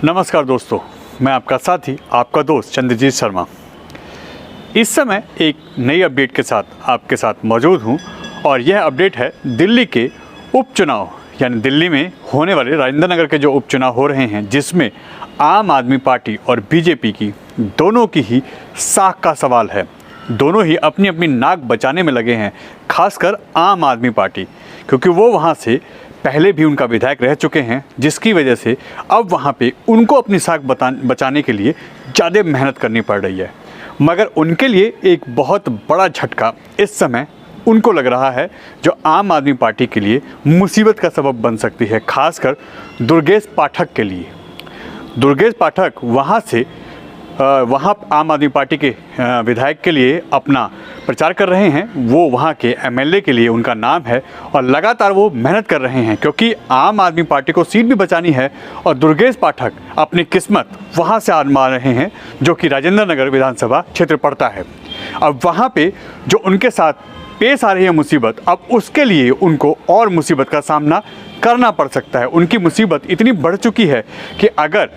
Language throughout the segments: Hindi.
नमस्कार दोस्तों, मैं आपका साथी आपका दोस्त चंद्रजीत शर्मा। इस समय एक नई अपडेट के साथ आपके साथ मौजूद हूं और यह अपडेट है दिल्ली के उपचुनाव यानी दिल्ली में होने वाले राजेंद्र नगर के जो उपचुनाव हो रहे हैं, जिसमें आम आदमी पार्टी और बीजेपी की दोनों की ही साख का सवाल है। दोनों ही अपनी अपनी नाक बचाने में लगे हैं, खासकर आम आदमी पार्टी, क्योंकि वो वहाँ से पहले भी उनका विधायक रह चुके हैं, जिसकी वजह से अब वहाँ पे उनको अपनी साख बचाने के लिए ज़्यादा मेहनत करनी पड़ रही है। मगर उनके लिए एक बहुत बड़ा झटका इस समय उनको लग रहा है, जो आम आदमी पार्टी के लिए मुसीबत का सबब बन सकती है, खासकर दुर्गेश पाठक के लिए। दुर्गेश पाठक वहाँ आम आदमी पार्टी के विधायक के लिए अपना प्रचार कर रहे हैं। वो वहाँ के एमएलए के लिए उनका नाम है और लगातार वो मेहनत कर रहे हैं, क्योंकि आम आदमी पार्टी को सीट भी बचानी है और दुर्गेश पाठक अपनी किस्मत वहाँ से आजमा रहे हैं, जो कि राजेंद्र नगर विधानसभा क्षेत्र पड़ता है। अब वहाँ पे जो उनके साथ पेश आ रही है मुसीबत, अब उसके लिए उनको और मुसीबत का सामना करना पड़ सकता है। उनकी मुसीबत इतनी बढ़ चुकी है कि अगर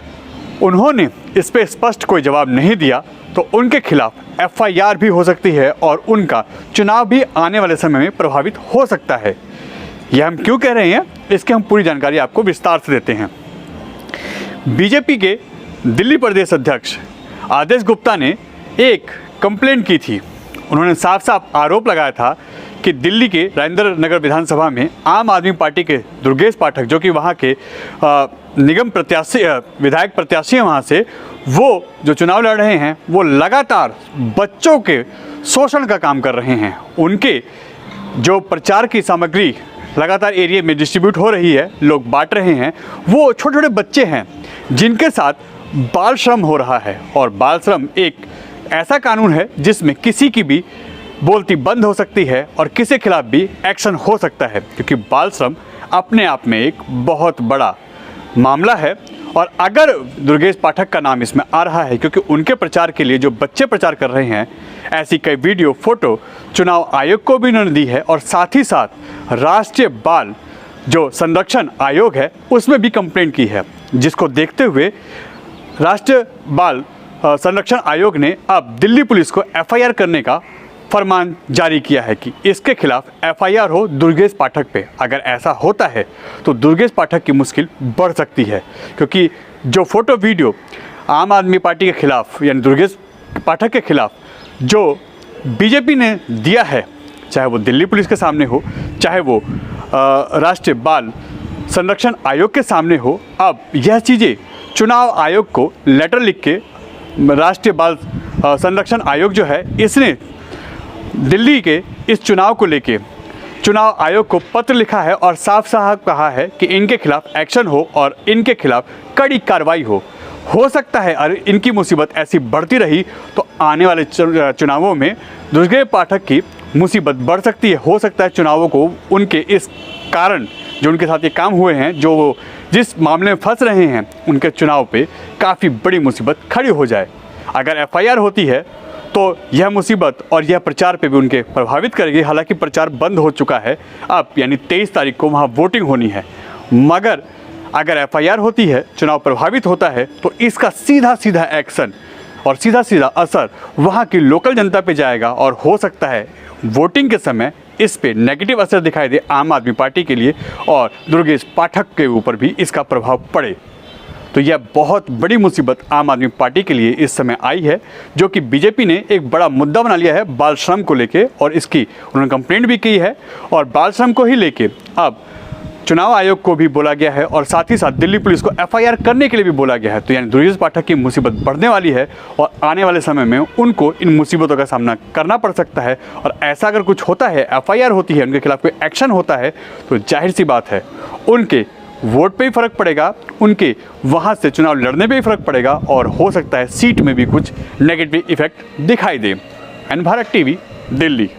उन्होंने इस पर स्पष्ट कोई जवाब नहीं दिया तो उनके खिलाफ एफआईआर भी हो सकती है और उनका चुनाव भी आने वाले समय में प्रभावित हो सकता है। यह हम क्यों कह रहे हैं, इसकी हम पूरी जानकारी आपको विस्तार से देते हैं। बीजेपी के दिल्ली प्रदेश अध्यक्ष आदेश गुप्ता ने एक कंप्लेंट की थी। उन्होंने साफ साफ आरोप लगाया था कि दिल्ली के राजेंद्र नगर विधानसभा में आम आदमी पार्टी के दुर्गेश पाठक, जो कि वहाँ के निगम प्रत्याशी विधायक प्रत्याशी हैं वहाँ से, वो जो चुनाव लड़ रहे हैं वो लगातार बच्चों के शोषण का काम कर रहे हैं। उनके जो प्रचार की सामग्री लगातार एरिया में डिस्ट्रीब्यूट हो रही है, लोग बांट रहे हैं, वो छोटे छोटे बच्चे हैं जिनके साथ बाल श्रम हो रहा है। और बाल श्रम एक ऐसा कानून है जिसमें किसी की भी बोलती बंद हो सकती है और किसी के खिलाफ भी एक्शन हो सकता है, क्योंकि बाल श्रम अपने आप में एक बहुत बड़ा मामला है। और अगर दुर्गेश पाठक का नाम इसमें आ रहा है, क्योंकि उनके प्रचार के लिए जो बच्चे प्रचार कर रहे हैं, ऐसी कई वीडियो फोटो चुनाव आयोग को भी उन्होंने दी है और साथ ही साथ राष्ट्रीय बाल जो संरक्षण आयोग है उसमें भी कंप्लेंट की है, जिसको देखते हुए राष्ट्रीय बाल संरक्षण आयोग ने अब दिल्ली पुलिस को एफआईआर करने का फरमान जारी किया है कि इसके खिलाफ एफआईआर हो दुर्गेश पाठक पे। अगर ऐसा होता है तो दुर्गेश पाठक की मुश्किल बढ़ सकती है, क्योंकि जो फोटो वीडियो आम आदमी पार्टी के खिलाफ यानी दुर्गेश पाठक के खिलाफ जो बीजेपी ने दिया है, चाहे वो दिल्ली पुलिस के सामने हो, चाहे वो राष्ट्रीय बाल संरक्षण आयोग के सामने हो, अब यह चीज़ें चुनाव आयोग को लेटर लिख के राष्ट्रीय बाल संरक्षण आयोग जो है, इसने दिल्ली के इस चुनाव को लेके चुनाव आयोग को पत्र लिखा है और साफ साफ कहा है कि इनके खिलाफ एक्शन हो और इनके खिलाफ कड़ी कार्रवाई हो सकता है। और इनकी मुसीबत ऐसी बढ़ती रही तो आने वाले चुनावों में दुर्गेश पाठक की मुसीबत बढ़ सकती है। हो सकता है चुनावों को उनके इस कारण जो उनके साथ ये काम हुए हैं, जो वो जिस मामले में फंस रहे हैं, उनके चुनाव पे काफ़ी बड़ी मुसीबत खड़ी हो जाए। अगर एफआईआर होती है तो यह मुसीबत और यह प्रचार पे भी उनके प्रभावित करेगी। हालांकि प्रचार बंद हो चुका है अब, यानी 23 तारीख को वहाँ वोटिंग होनी है। मगर अगर एफआईआर होती है, चुनाव प्रभावित होता है, तो इसका सीधा सीधा एक्शन और सीधा सीधा असर वहाँ की लोकल जनता पे जाएगा और हो सकता है वोटिंग के समय इस पे नेगेटिव असर दिखाई दे आम आदमी पार्टी के लिए और दुर्गेश पाठक के ऊपर भी इसका प्रभाव पड़े। तो यह बहुत बड़ी मुसीबत आम आदमी पार्टी के लिए इस समय आई है, जो कि बीजेपी ने एक बड़ा मुद्दा बना लिया है बाल श्रम को लेके, और इसकी उन्होंने कंप्लेंट भी की है और बाल श्रम को ही लेके अब चुनाव आयोग को भी बोला गया है और साथ ही साथ दिल्ली पुलिस को एफआईआर करने के लिए भी बोला गया है। तो यानी दुर्गेश पाठक की मुसीबत बढ़ने वाली है और आने वाले समय में उनको इन मुसीबतों का सामना करना पड़ सकता है। और ऐसा अगर कुछ होता है, एफआईआर होती है, उनके खिलाफ कोई एक्शन होता है, तो जाहिर सी बात है उनके वोट पे ही फ़र्क पड़ेगा, उनके वहाँ से चुनाव लड़ने पे ही फ़र्क पड़ेगा और हो सकता है सीट में भी कुछ नेगेटिव इफेक्ट दिखाई दे। एन भारत टीवी, दिल्ली।